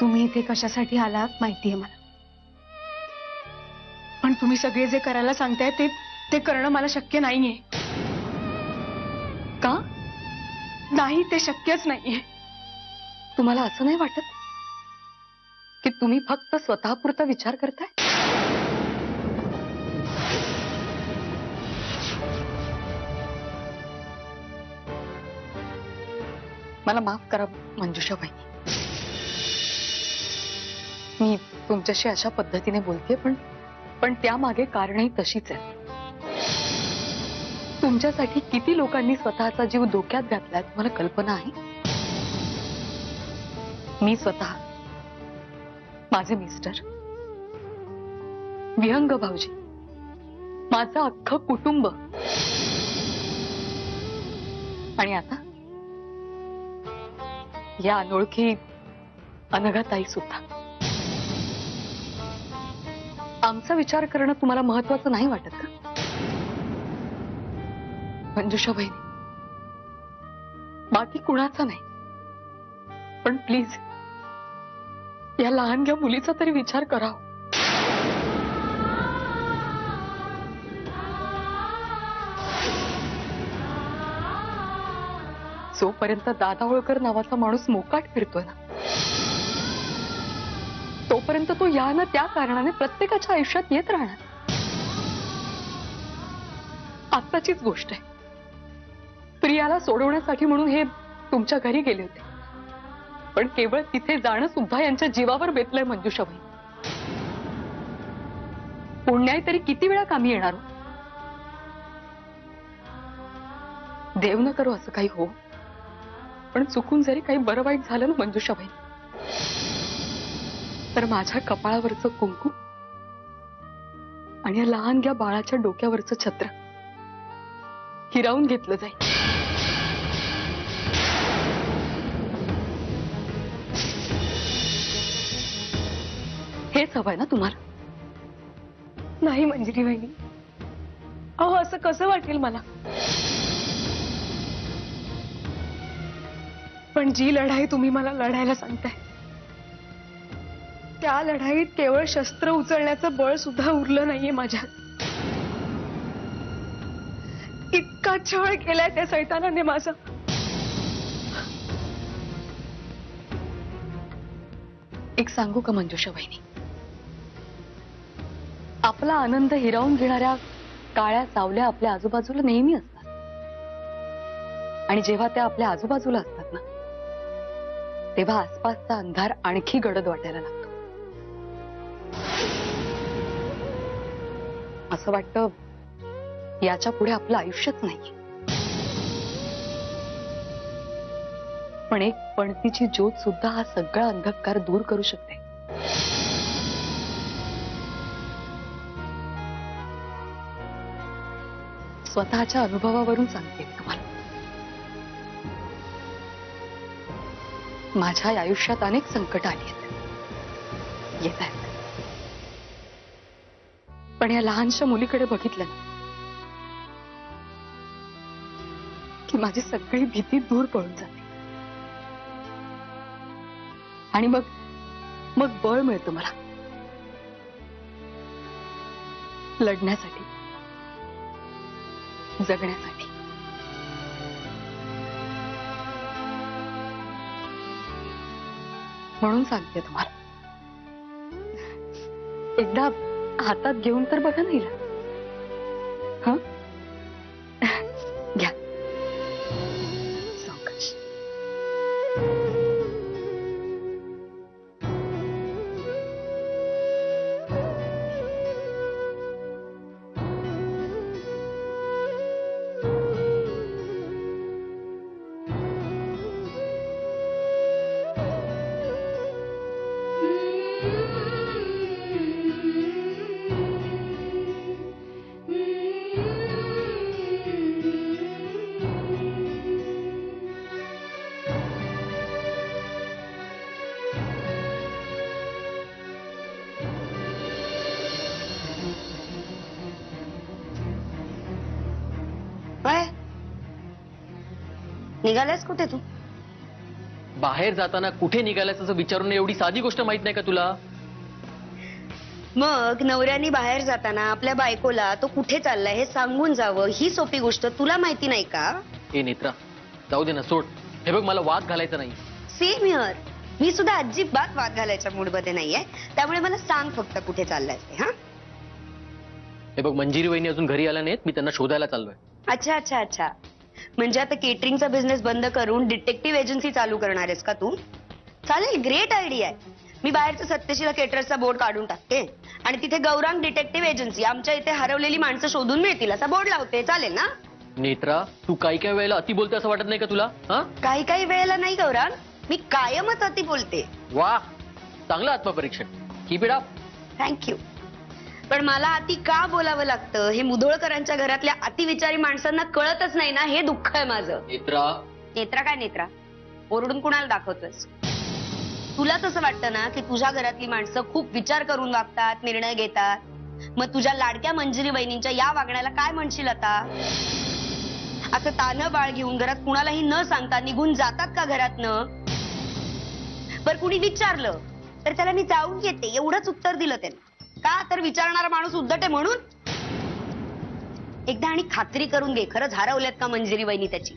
तुम्ही इथे कशासाठी आलात माहितीये मला, पण तुम्ही सगळे जे करायला सांगताय ते करणं मला शक्य नाहीये. का? नाही, ते शक्यच नाहीये. तुम्हाला असं नाही वाटत की तुम्ही फक्त स्वतःपुरता विचार करताय? मला माफ करा मंजुषा वहिनी, मी तुमच्याशी अशा पद्धतीने बोलते, पण त्यामागे कारणही तशीच आहे. तुमच्यासाठी किती लोकांनी स्वतःचा जीव धोक्यात घातलाय तुम्हाला कल्पना आहे? मी स्वतः, माझे मिस्टर, विहंग भाऊजी, माझं अख्खं कुटुंब, आणि आता या अनोळखी अनघाताई सुद्धा. आमचा विचार करणं तुम्हाला महत्वाचं नाही वाटत का मंजुषा बहिणी? बाकी कुणाचा नाही, पण प्लीज या लहानग्या मुलीचा तरी विचार करा. जोपर्यंत दादा होळकर नावाचा माणूस मोकाट फिरतोय ना, तोपर्यंत तो या ना त्या कारणाने प्रत्येकाच्या आयुष्यात येत राहणार. आत्ताचीच गोष्ट आहे, प्रियाला सोडवण्यासाठी म्हणून हे तुमच्या घरी गेले होते, पण केवळ तिथे जाणं सुद्धा यांच्या जीवावर बेतलंय मंजुषाबाई. पुण्याई तरी किती वेळा कामी येणार? देव न करो असं काही हो, पण चुकून जरी काही बरं वाईट झालं ना मंजुषाबाई, तर माझ्या कपाळावरचं कुंकू आणि या लहानग्या बाळाच्या डोक्यावरचं छत्र हिरावून घेतलं जाईल. हेच हवंय ना तुम्हाला? नाही मंजिरी वहिनी, अहो असं कसं वाटेल मला? पण जी लढाई तुम्ही मला लढायला सांगताय, त्या लढाईत केवळ शस्त्र उचलण्याचं बळ सुद्धा उरलं नाहीये माझ्यात. इतका छळ केलाय त्या सैतानाने माझा. एक सांगू का मंजुषा वहिनी, आपला आनंद हिरावून घेणाऱ्या काळ्या सावल्या आपल्या आजूबाजूला नेहमी असतात, आणि जेव्हा त्या आपल्या आजूबाजूला असतात ना, तेव्हा आसपासचा अंधार आणखी गडद वाटायला लागतो. असं वाटतं याच्या पुढे आपलं आयुष्यच नाही. पण एक पणतीची ज्योत सुद्धा हा सगळा अंधकार दूर करू शकते. स्वतःच्या अनुभवावरून सांगते तुम्हाला. माझ्या आयुष्यात अनेक संकट आली आहेत, येत आहेत, पण या लहानशा मुलीकडे बघितलं ना की माझी सगळी भीती दूर पळून जाते, आणि मग बळ मिळतं मला लढण्यासाठी, जगण्यासाठी. म्हणून सांगते तुम्हाला, एकदा हातात घेऊन तर बघा नाही. हं, घ्या सावकाश. काय निघालास कुठे तू? बाहेर जाताना कुठे निघालायस असं विचारून एवढी साधी गोष्ट माहित नाही का तुला? मग नवऱ्यानी बाहेर जाताना आपल्या बायकोला तो कुठे चाललाय हे सांगून जावं ही सोपी गोष्ट तुला माहिती नाही का? ए नेत्रा, जाऊ दे ना, सोड. हे बघ, मला वाद घालायचा नाही. Same here. मी सुद्धा अजिबात वाद घालायच्या मूड मध्ये नाहीये, त्यामुळे मला सांग फक्त कुठे चाललाय ते. हा, हे बघ, मंजिरी वहिनी अजून घरी आल्या नाहीत. मी त्यांना शोधायला चाललोय. अच्छा अच्छा अच्छा. म्हणजे आता केटरिंगचा बिझनेस बंद करून डिटेक्टिव्ह एजन्सी चालू करणार आहेस का तू? चालेल, ग्रेट आयडिया आहे. मी बाहेरचं सत्यशीला केटरर्सचा बोर्ड काढून टाकते आणि तिथे गौरांग डिटेक्टिव्ह एजन्सी, आमच्या इथे हरवलेली माणसं शोधून मिळतील असा बोर्ड लावते. चालेल ना? नेत्रा, तू काही काही वेळेला अति बोलते असं वाटत नाही का तुला? हा, काही काही वेळेला नाही गौरांग, मी कायमच अति बोलते. वा, चांगलं आत्मपरीक्षण. Keep it up. थँक्यू. पण मला अति का बोलावं लागतं हे मुधोळकरांच्या घरातल्या अतिविचारी माणसांना कळतच नाही ना, हे दुःख आहे माझं. नेत्रा, नेत्रा काय नेत्रा? ओरडून कुणाला दाखवतोयस? तुला तसं वाटतं ना की तुझ्या घरातली माणसं खूप विचार करून वागतात, निर्णय घेतात. मग तुझ्या लाडक्या मंजिरी वहिनींच्या या वागण्याला काय म्हणशील आता? असं तान्हं बाळ घेऊन घरात कुणालाही न सांगता निघून जातात का घरातनं? बरं, कुणी विचारलं तर त्याला मी जाऊन येते एवढंच उत्तर दिलं त्याने. का तर विचारणारा माणूस उद्धट आहे म्हणून. एकदा आणि खात्री करून घे, खरंच हरवल्यात का मंजिरी वहिनी त्याची?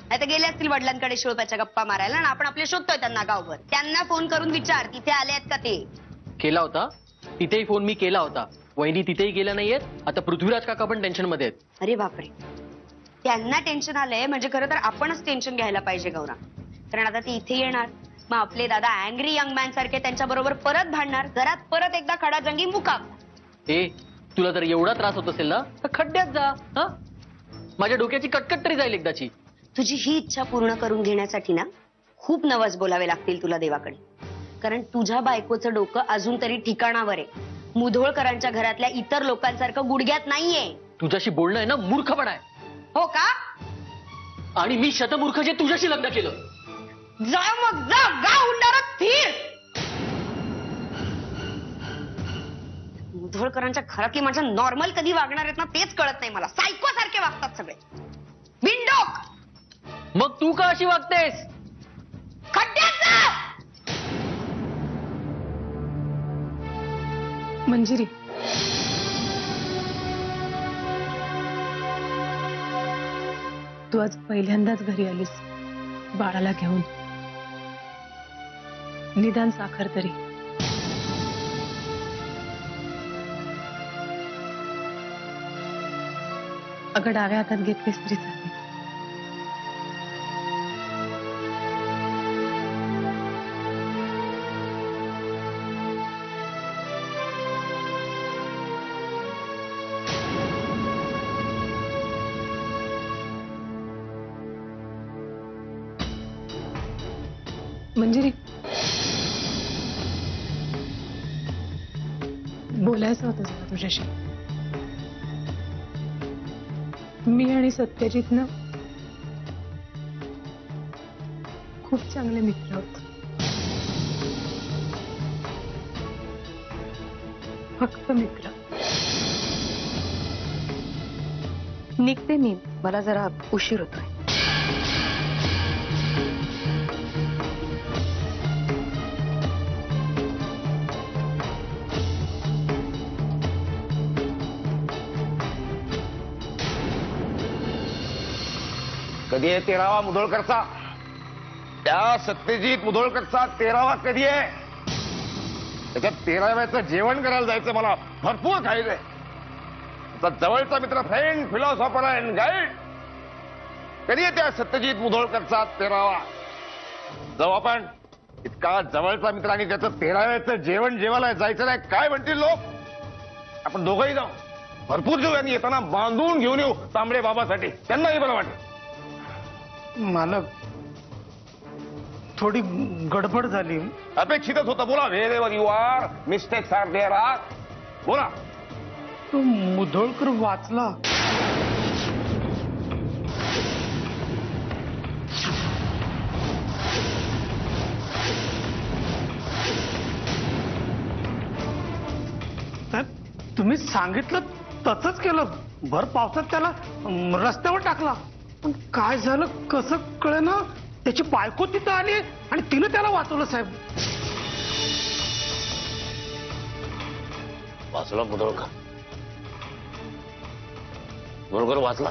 नाही तर गेले असतील वडिलांकडे शिळप्याच्या गप्पा मारायला आणि आपण आपले शोधतोय त्यांना गावभर. त्यांना फोन करून विचार तिथे आले आहेत का ते. केला होता तिथेही फोन मी केला होता. वहिनी तिथेही गेल्या नाहीयेत. आता पृथ्वीराज काका पण टेन्शन मध्ये आहेत. अरे बापरे, त्यांना टेन्शन आलंय म्हणजे खरं तर आपणच टेन्शन घ्यायला पाहिजे गौरा. कारण आता ते इथे येणार, मग आपले दादा अँग्री यंग मॅन सारखे त्यांच्या बरोबर परत भांडणार, घरात परत एकदा खडाजंगी मुकाम. ए, तुला जर एवढा त्रास होत असेल ना तर खड्ड्यात जा. हा, माझ्या डोक्याची कटकट तरी जाईल एकदाची. तुझी ही इच्छा पूर्ण करून घेण्यासाठी ना खूप नवस बोलावे लागतील तुला देवाकडे. कारण तुझ्या बायकोचं डोकं अजून तरी ठिकाणावर आहे. मुधोळकरांच्या घरातल्या इतर लोकांसारखं गुडघ्यात नाहीये. तुझ्याशी बोलणं आहे ना मूर्खपणा आहे. हो का? आणि मी शतमूर्ख जे तुझ्याशी लग्न केलं. जा मग जा, गा उंडारात फिर. मुधोळकरांच्या घरातली माणसं नॉर्मल कधी वागणार आहेत ना तेच कळत नाही मला. सायको सारखे वागतात सगळे. बिनडोक. मग तू का अशी वागतेस? खड्ड्यात जा. मंजिरी, तू आज पहिल्यांदाच घरी आलीस बाळाला घेऊन. निदान साखर तरी. अगं डाव्या हातात घेतलीस तरी चालेल. मंजिरी, बोलायचं होतं जरा तुझ्याशी. मी आणि सत्यजितनं खूप चांगले मित्र आहोत. फक्त मित्र. निघते मी, मला जरा उशीर होतोय. कधी आहे 13वा मुधोळकरचा? त्या सत्यजित मुधोळकरचा 13वा कधी आहे? त्याच्यात 13व्याचं जेवण करायला जायचं, मला भरपूर खायचंय. त्याचा जवळचा मित्र, फ्रेंड, फिलॉसॉफर अँड गाईड. कधी आहे त्या सत्यजित मुधोळकरचा 13वा? जाऊ आपण. इतका जवळचा मित्र आणि त्याचं 13व्याचं जेवण जेवायला जायचं नाही, काय म्हणतील लोक? आपण दोघंही जाऊ, भरपूर जेवू आणि येताना बांधून घेऊन येऊ तांबडे बाबासाठी, त्यांनाही बरं वाटेल. मालक, थोडी गडबड झाली. अपेक्षितच होतं. बोला. Wherever you are, mistakes are there are. बोला. तो मुधोळकर वाचला. तुम्ही सांगितलं तसंच केलं. भर पावसात त्याला रस्त्यावर टाकला. पण काय झालं कसं कळेना. त्याची बायको तिथं आली आणि तिनं त्याला वाचवलं साहेब. वाचला मुधोळकर? मुधोळकर वाचला?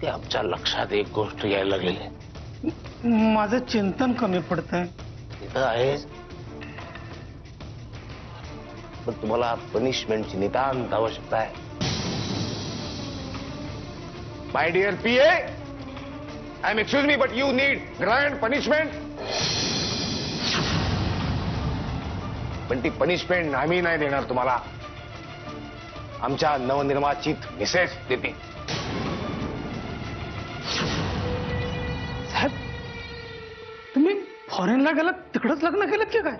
ते आमच्या लक्षात एक गोष्ट यायला लागलेली आहे. माझं चिंतन कमी पडतंय. तिथं आहेच, पण तुम्हाला पनिशमेंटची नितांत आवश्यकता आहे. My dear PA, I am excuse me, but you need grand punishment. पण ती पनिशमेंट आम्ही नाही देणार तुम्हाला, आमच्या नवनिर्वाचित मिसेस देते. साहेब, तुम्ही फॉरेनला गेलात, तिकडच लग्न केलं की काय?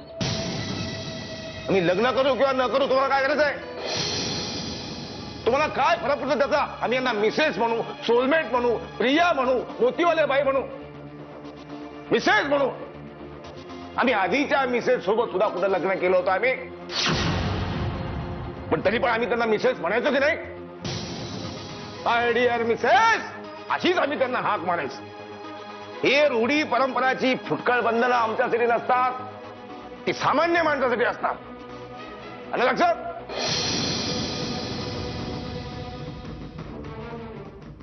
आम्ही लग्न करू किंवा न करू, तुम्हाला काय करायचं आहे? तुम्हाला काय फरक पडतो त्याचा? आम्ही यांना मिसेस म्हणू, सोलमेट म्हणू, प्रिया म्हणू, मोतीवाले बाई म्हणू, मिसेस म्हणू. आम्ही आधीच्या मिसेस सोबत सुद्धा कुठं लग्न केलं होतं आम्ही, पण तरी पण आम्ही त्यांना मिसेस म्हणायचो की नाही? माय डिअर मिसेस, अशीच आम्ही त्यांना हाक मारायचो. हे रूढी परंपराची फुटकळ बंधनं आमच्यासाठी नसतात, ती सामान्य माणसासाठी असतात. आलं लक्षात?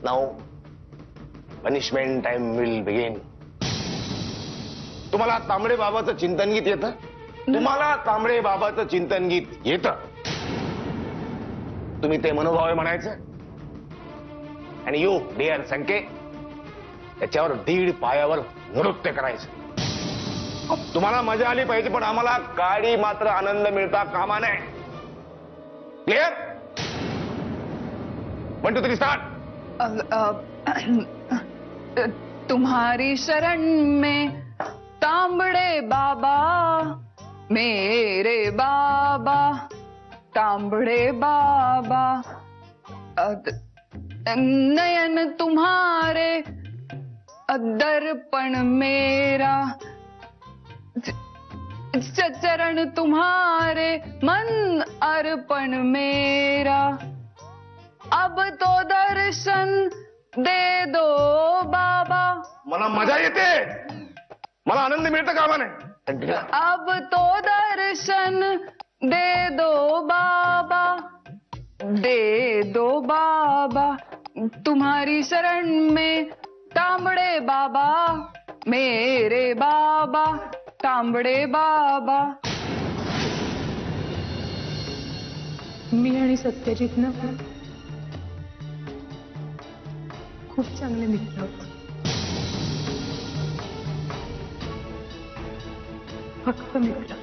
Now punishment time will begin. तुम्हाला तांबडे बाबाचं चिंतन गीत येतं? तुम्हाला तांबडे बाबाचं चिंतन गीत येतं? तुम्ही ते मनोभावे म्हणायचं आणि यू डिअर संके त्याच्यावर दीड पायावर नृत्य करायचं. तुम्हाला मजा आली पाहिजे, पण आम्हाला काळी मात्र आनंद मिळता कामा नये. क्लिअर? 1 2 3 स्टार्ट. तुम्हारी शरण में तांबड़े बाबा, मेरे बाबा, तांबड़े बाबा, नयन तुम्हारे दर्पण मेरा, चरण तुम्हारे मन अर्पण मेरा, अब तो दर्शन दे दो बाबा. मला मजा येते, मला आनंद मिळतं कामा नये. अब तो दर्शन दे दो बाबा, दे दो बाबा, तुम्हारी शरण में तांबड़े बाबा, मेरे बाबा, तांबड़े बाबा. मी आणि सत्यजित ना खूप चांगले मित्र होतो. फक्त मित्र.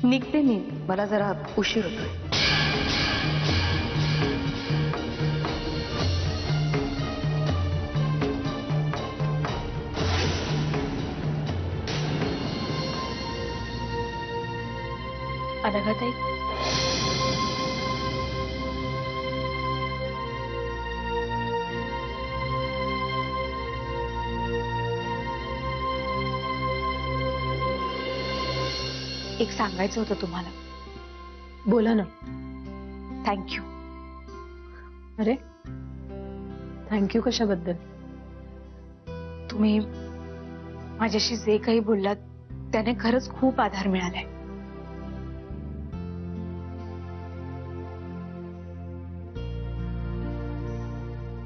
निघते मी, मला जरा उशीर होतोय. अनघाताई, एक सांगायचं होतं तुम्हाला. बोला ना. थँक्यू. अरे, थँक्यू कशाबद्दल? तुम्ही माझ्याशी जे काही बोललात त्याने खरंच खूप आधार मिळालाय.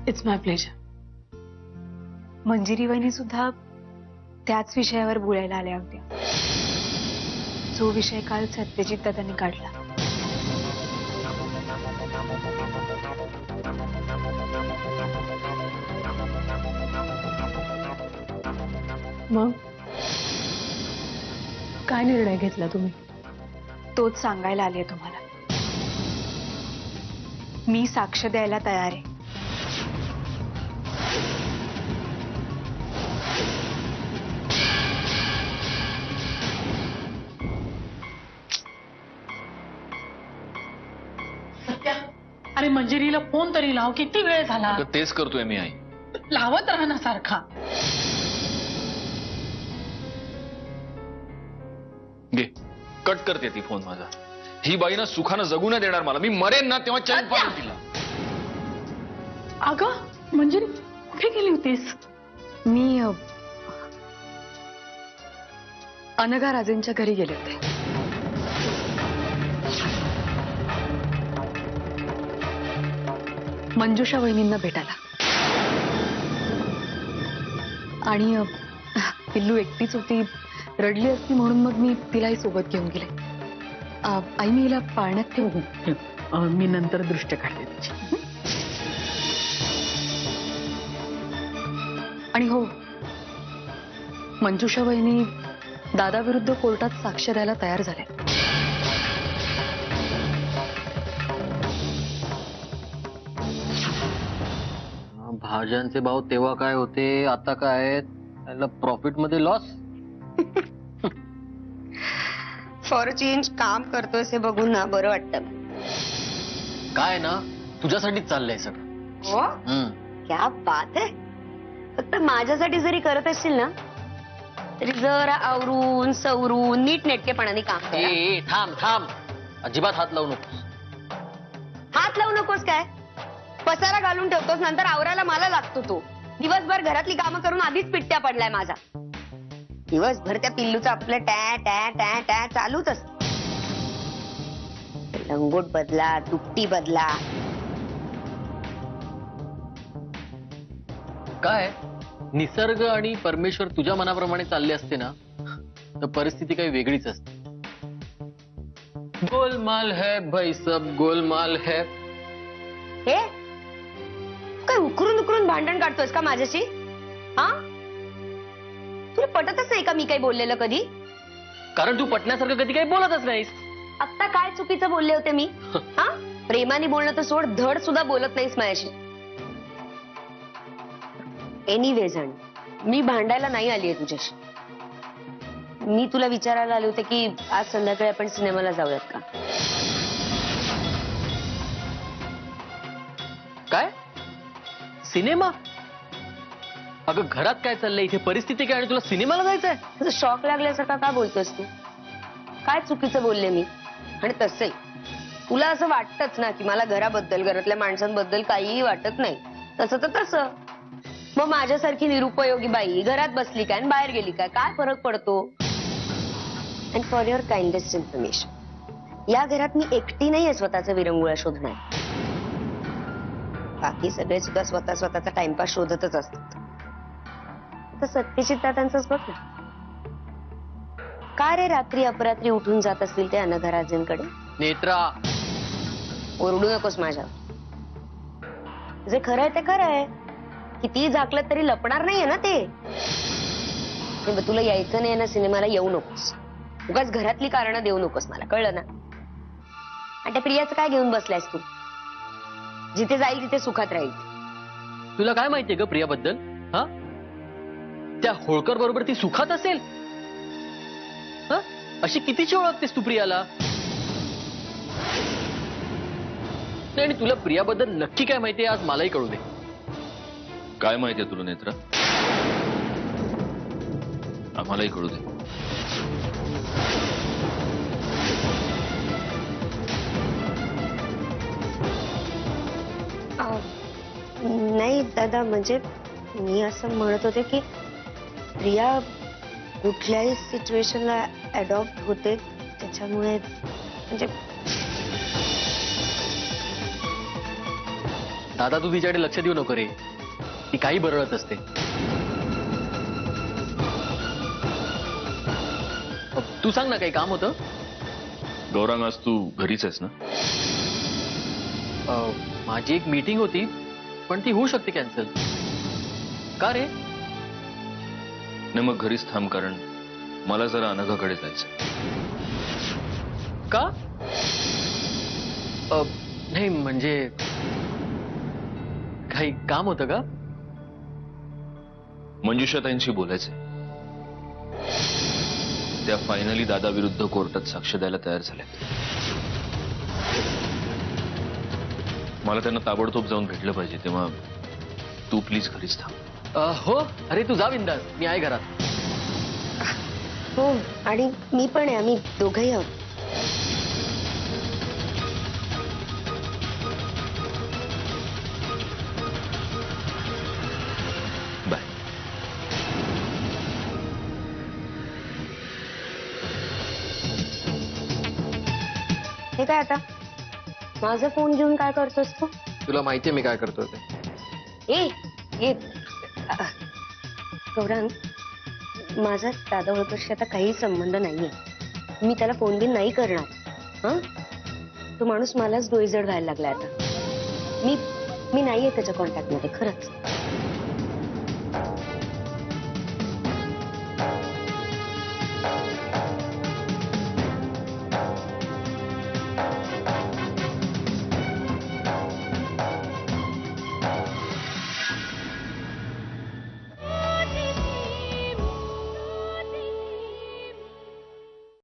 It's my pleasure. मंजिरी वहिनी सुद्धा त्याच विषयावर बोलायला आल्या होत्या, जो विषय काल सत्यजित दादांनी काढला. मग काय निर्णय घेतला तुम्ही? तोच सांगायला आले तुम्हाला. मी साक्ष द्यायला तयार आहे. अरे मंजिरीला फोन तरी लाव, किती वेळ झाला. तर तेच करतोय मी आई. लावत राहा ना सारखा. घे, कट करते ती फोन माझा. ही बाई ना सुखानं जगू नाही देणार मला. मी मरेन ना तेव्हा चैन पाडेल तिला. अगं मंजिरी कुठे गेली होतीस? मी अनघा राजेंच्या घरी गेले होते. मंजुषा वहिनींना भेटायला. आणि पिल्लू एकटीच होती, रडली असती म्हणून मग मी तिलाही सोबत घेऊन गेले. आई मी हिला पाळण्यात ठेवू? मी नंतर दृष्ट काढते तिची. आणि हो, मंजुषा वहिनी दादाविरुद्ध कोर्टात साक्ष द्यायला तयार झाले. भाज्यांचे भाव तेव्हा काय होते, आता काय आहेत? त्याला प्रॉफिट मध्ये लॉस. फॉर चेंज काम करतोय हे बघून ना बरं वाटतं. काय ना, तुझ्यासाठीच चाललंय सगळं. हो, क्या बात आहे. फक्त माझ्यासाठी जरी करत असशील ना तरी जरा आवरून सवरून नीट नेटकेपणाने काम कर. ए थांब थांब, अजिबात हात लावू नकोस. हात लावू नकोस काय? पसारा घालून ठेवतोस, नंतर आवरायला मला लागतो. तो दिवसभर घरातली कामं करून आधीच पिट्ट्या पडलाय माझा. दिवसभर त्या पिल्लूचं आपलं टॅ टॅ टॅ टॅ चालूच असत. लंगोट बदला, दुपटी बदला. काय निसर्ग आणि परमेश्वर तुझ्या मनाप्रमाणे चालले असते ना तर परिस्थिती काही वेगळीच असते. गोलमाल है भाई, सब गोलमाल है. हे काय उकरून उकरून भांडण काढतोस का माझ्याशी? हा, तुला पटतच नाही का मी काही बोललेलं कधी? कारण तू पटण्यासारखं कधी काही बोलतच नाहीस. आता काय चुकीचं बोलले होते मी? हा, प्रेमाने बोलणं तर सोड, धड सुद्धा बोलत नाहीस माझ्याशी. एनिवेज, मी भांडायला नाही आलीये तुझ्याशी. मी तुला विचारायला आले होते की आज संध्याकाळी आपण सिनेमाला जाऊयात का? काय सिनेमा? अगं घरात काय चाललंय, इथे परिस्थिती काय आणि तुला सिनेमाला जायचंय? तुझं शॉक लागल्यासारखा का बोलतोस तू? काय चुकीचं बोलले मी? आणि तसंही तुला असं वाटतच ना की मला घराबद्दल, घरातल्या माणसांबद्दल काहीही वाटत नाही. तसं तर तसं. मग माझ्यासारखी निरुपयोगी बाई घरात बसली काय आणि बाहेर गेली काय फरक पडतो? And for your kindest information, या घरात मी एकटी नाहीये स्वतःचा विरंगुळा शोधणार. बाकी सगळे सुद्धा स्वतःचा टाइमपास शोधतच असतात. तर सत्यजित दादांचंच बघ ना. का रे रात्री अपरात्री उठून जात असतील ते अनघा राजेंकडे? नेत्रा, ओरडू नकोस माझ्यावर. जे खरं आहे ते खरं आहे. कितीही झाकलं तरी लपणार नाहीये ना ते. तुला यायचं नाही ना सिनेमाला, येऊ नकोस. उगाच घरातली कारणं देऊ नकोस मला, कळलं ना? आणि त्या प्रियाचं काय घेऊन बसलायस तू? जिथे जाईल तिथे सुखात राहील. तुला काय माहितीये ग प्रियाबद्दल? हा, त्या होळकर बरोबर ती सुखात असेल? हा, अशी कितीची ओळखतेस तू प्रियाला? नाही, आणि तुला प्रियाबद्दल नक्की काय माहितीये आज मलाही कळू दे. काय माहितीये तुला नेत्रा? आम्हालाही कळू दे. नाही दादा, म्हणजे मी असं म्हणत होते की प्रिया कुठल्याही सिच्युएशनला अडॉप्ट होते, त्याच्यामुळे म्हणजे दादा तू तिच्याकडे लक्ष देऊ नको रे, ती काही बरळत असते. तू सांग ना, काही काम होतं? गौरांग, आज तू घरीच आहेस ना? माझी एक मीटिंग होती पण ती होऊ शकते कॅन्सल. का रे? नाही, मग घरीच थांब, कारण मला जरा अनघाकडे जायचं. का? नाही म्हणजे काही काम होतं का? मंजुषाताईंशी बोलायचंय. त्या फायनली दादा विरुद्ध कोर्टात साक्ष द्यायला तयार झाल्या. मला त्यांना ताबडतोब जाऊन भेटलं पाहिजे, तेव्हा तू प्लीज घरीच थांब. हो, अरे तू जा बिंदास, मी आहे घरात. हो, आणि मी पण आहे. आम्ही दोघंही आहोत. हे काय आता माझा फोन घेऊन काय करतोस तू? तुला माहितीये मी काय करतोय ते. ये गौरांग, माझा दादा ओळखशी आता काही संबंध नाहीये. मी त्याला फोन बिन नाही करणार. हा, तो माणूस मलाच डोईजड व्हायला लागलाय आता. मी नाहीये त्याच्या कॉन्टॅक्ट मध्ये खरंच.